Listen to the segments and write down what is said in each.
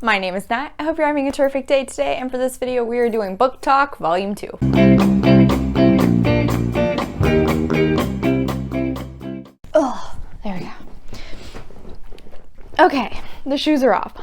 My name is Nat. I hope you're having a terrific day today, and for this video we are doing Book Talk Volume 2. Oh, there we go. Okay, the shoes are off.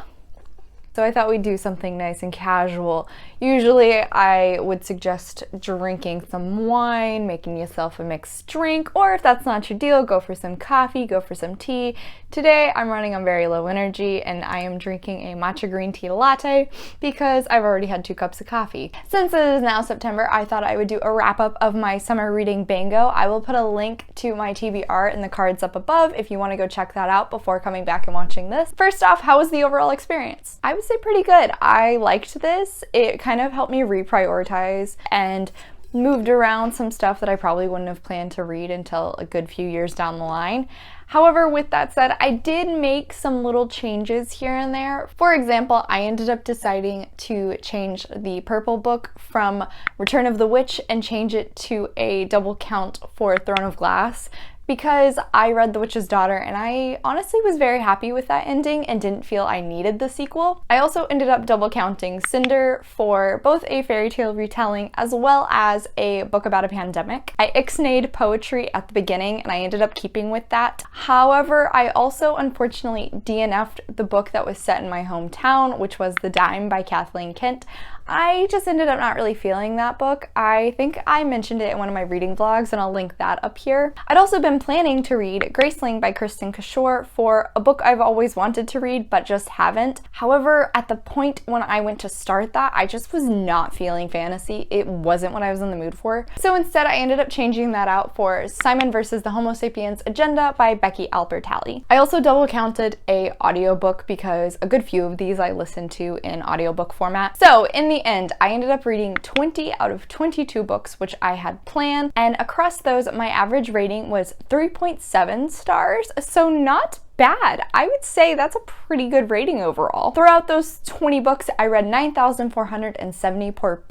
So I thought we'd do something nice and casual. Usually I would suggest drinking some wine, making yourself a mixed drink, or if that's not your deal, go for some coffee, go for some tea. Today I'm running on very low energy and I am drinking a matcha green tea latte because I've already had 2 cups of coffee. Since it is now September, I thought I would do a wrap up of my summer reading bingo. I will put a link to my TBR in the cards up above if you want to go check that out before coming back and watching this. First off, how was the overall experience? I would say pretty good. I liked this. It kind of helped me reprioritize and moved around some stuff that I probably wouldn't have planned to read until a good few years down the line. However, with that said, I did make some little changes here and there. For example, I ended up deciding to change the purple book from Return of the Witch and change it to a double count for Throne of Glass, because I read The Witch's Daughter and I honestly was very happy with that ending and didn't feel I needed the sequel. I also ended up double counting Cinder for both a fairy tale retelling as well as a book about a pandemic. I ixnayed poetry at the beginning and I ended up keeping with that. However, I also unfortunately DNF'd the book that was set in my hometown, which was The Dime by Kathleen Kent. I just ended up not really feeling that book. I think I mentioned it in one of my reading vlogs and I'll link that up here. I'd also been planning to read Graceling by Kristen Cashore for a book I've always wanted to read but just haven't. However, at the point when I went to start that, I just was not feeling fantasy. It wasn't what I was in the mood for. So instead I ended up changing that out for Simon vs. the Homo Sapiens Agenda by Becky Albertalli. I also double counted a audiobook because a good few of these I listened to in audiobook format. So in the end, I ended up reading 20 out of 22 books, which I had planned, and across those, my average rating was 3.7 stars, so not bad. I would say that's a pretty good rating overall. Throughout those 20 books, I read 9,470 poor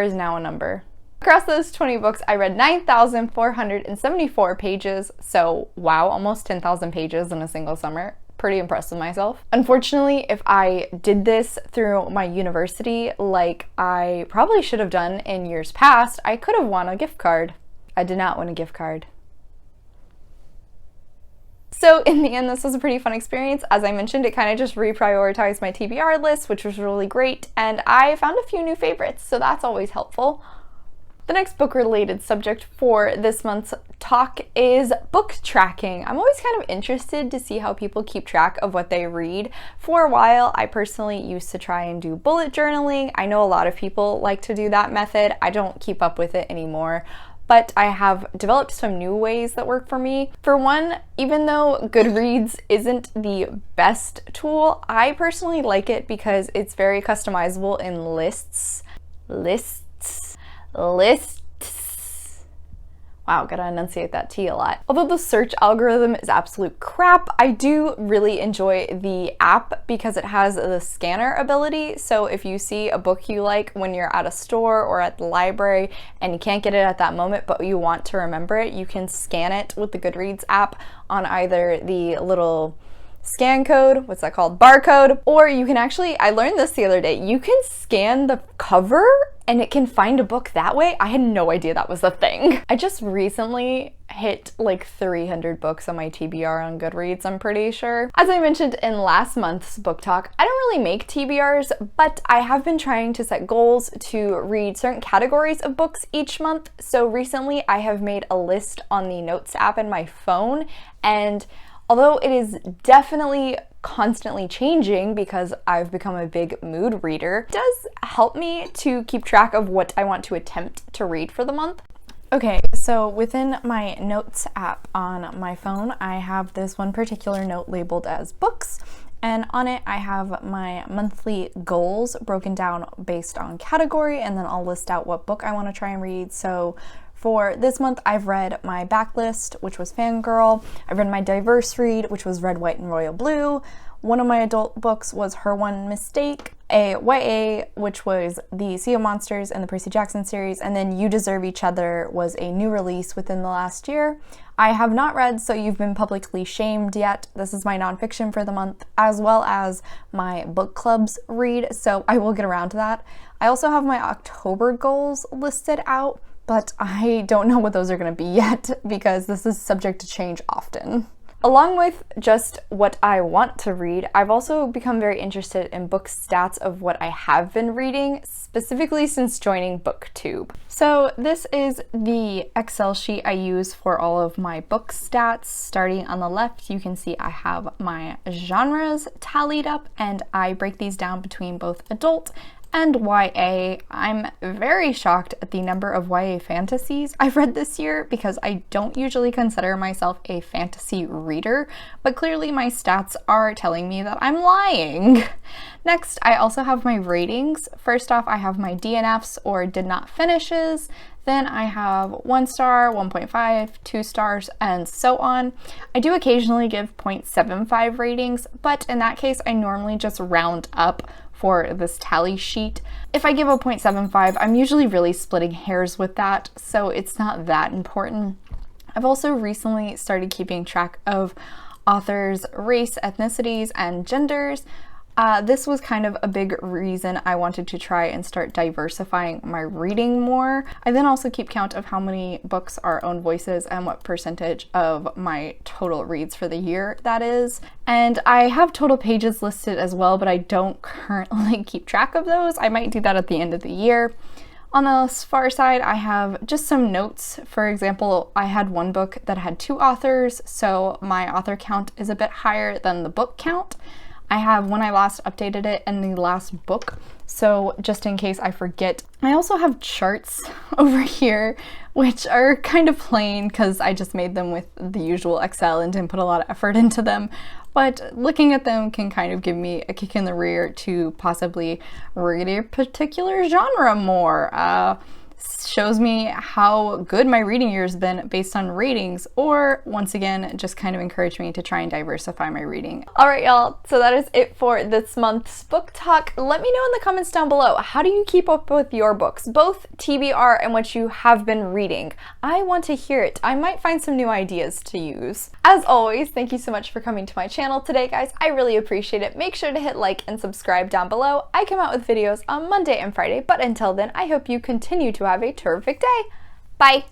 is now a number. Across those 20 books, I read 9,474 pages, so wow, almost 10,000 pages in a single summer. Pretty impressed with myself. Unfortunately, if I did this through my university like I probably should have done in years past, I could have won a gift card. I did not win a gift card. So in the end, this was a pretty fun experience. As I mentioned, it kind of just reprioritized my TBR list, which was really great, and I found a few new favorites, so that's always helpful. The next book-related subject for this month's talk is book tracking. I'm always kind of interested to see how people keep track of what they read. For a while, I personally used to try and do bullet journaling. I know a lot of people like to do that method. I don't keep up with it anymore, but I have developed some new ways that work for me. For one, even though Goodreads isn't the best tool, I personally like it because it's very customizable in lists. Wow, gotta enunciate that T a lot. Although the search algorithm is absolute crap, I do really enjoy the app because it has the scanner ability. So if you see a book you like when you're at a store or at the library and you can't get it at that moment, but you want to remember it, you can scan it with the Goodreads app on either the little scan code, what's that called, barcode, or you can actually, I learned this the other day, you can scan the cover and it can find a book that way. I had no idea that was a thing. I just recently hit like 300 books on my TBR on Goodreads, I'm pretty sure. As I mentioned in last month's book talk, I don't really make TBRs, but I have been trying to set goals to read certain categories of books each month. So recently I have made a list on the Notes app in my phone, and although it is definitely constantly changing because I've become a big mood reader, it does help me to keep track of what I want to attempt to read for the month. Okay, so within my Notes app on my phone, I have this one particular note labeled as books, and on it I have my monthly goals broken down based on category, and then I'll list out what book I want to try and read. So for this month, I've read my backlist, which was Fangirl. I've read my diverse read, which was Red, White, and Royal Blue. One of my adult books was Her One Mistake, a YA, which was the Sea of Monsters and the Percy Jackson series, and then You Deserve Each Other was a new release within the last year. I have not read So You've Been Publicly Shamed yet. This is my nonfiction for the month, as well as my book club's read, so I will get around to that. I also have my October goals listed out, but I don't know what those are going to be yet because this is subject to change often. Along with just what I want to read, I've also become very interested in book stats of what I have been reading, specifically since joining BookTube. So this is the Excel sheet I use for all of my book stats. Starting on the left, you can see I have my genres tallied up, and I break these down between both adult and YA. I'm very shocked at the number of YA fantasies I've read this year because I don't usually consider myself a fantasy reader, but clearly my stats are telling me that I'm lying. Next, I also have my ratings. First off, I have my DNFs or did not finishes. Then I have 1 star, 1.5, 2 stars, and so on. I do occasionally give 0.75 ratings, but in that case, I normally just round up for this tally sheet. If I give a 0.75, I'm usually really splitting hairs with that, so it's not that important. I've also recently started keeping track of authors' race, ethnicities, and genders. This was kind of a big reason I wanted to try and start diversifying my reading more. I then also keep count of how many books are own voices and what percentage of my total reads for the year that is. And I have total pages listed as well, but I don't currently keep track of those. I might do that at the end of the year. On the far side, I have just some notes. For example, I had one book that had 2 authors, so my author count is a bit higher than the book count. I have when I last updated it and the last book, so just in case I forget. I also have charts over here, which are kind of plain because I just made them with the usual Excel and didn't put a lot of effort into them. But looking at them can kind of give me a kick in the rear to possibly read a particular genre more. Shows me how good my reading year has been based on ratings, or once again, just kind of encouraged me to try and diversify my reading. All right, y'all, so that is it for this month's book talk. Let me know in the comments down below, how do you keep up with your books, both TBR and what you have been reading? I want to hear it. I might find some new ideas to use. As always, thank you so much for coming to my channel today, guys. I really appreciate it. Make sure to hit like and subscribe down below. I come out with videos on Monday and Friday, but until then, I hope you continue to have a terrific day. Bye.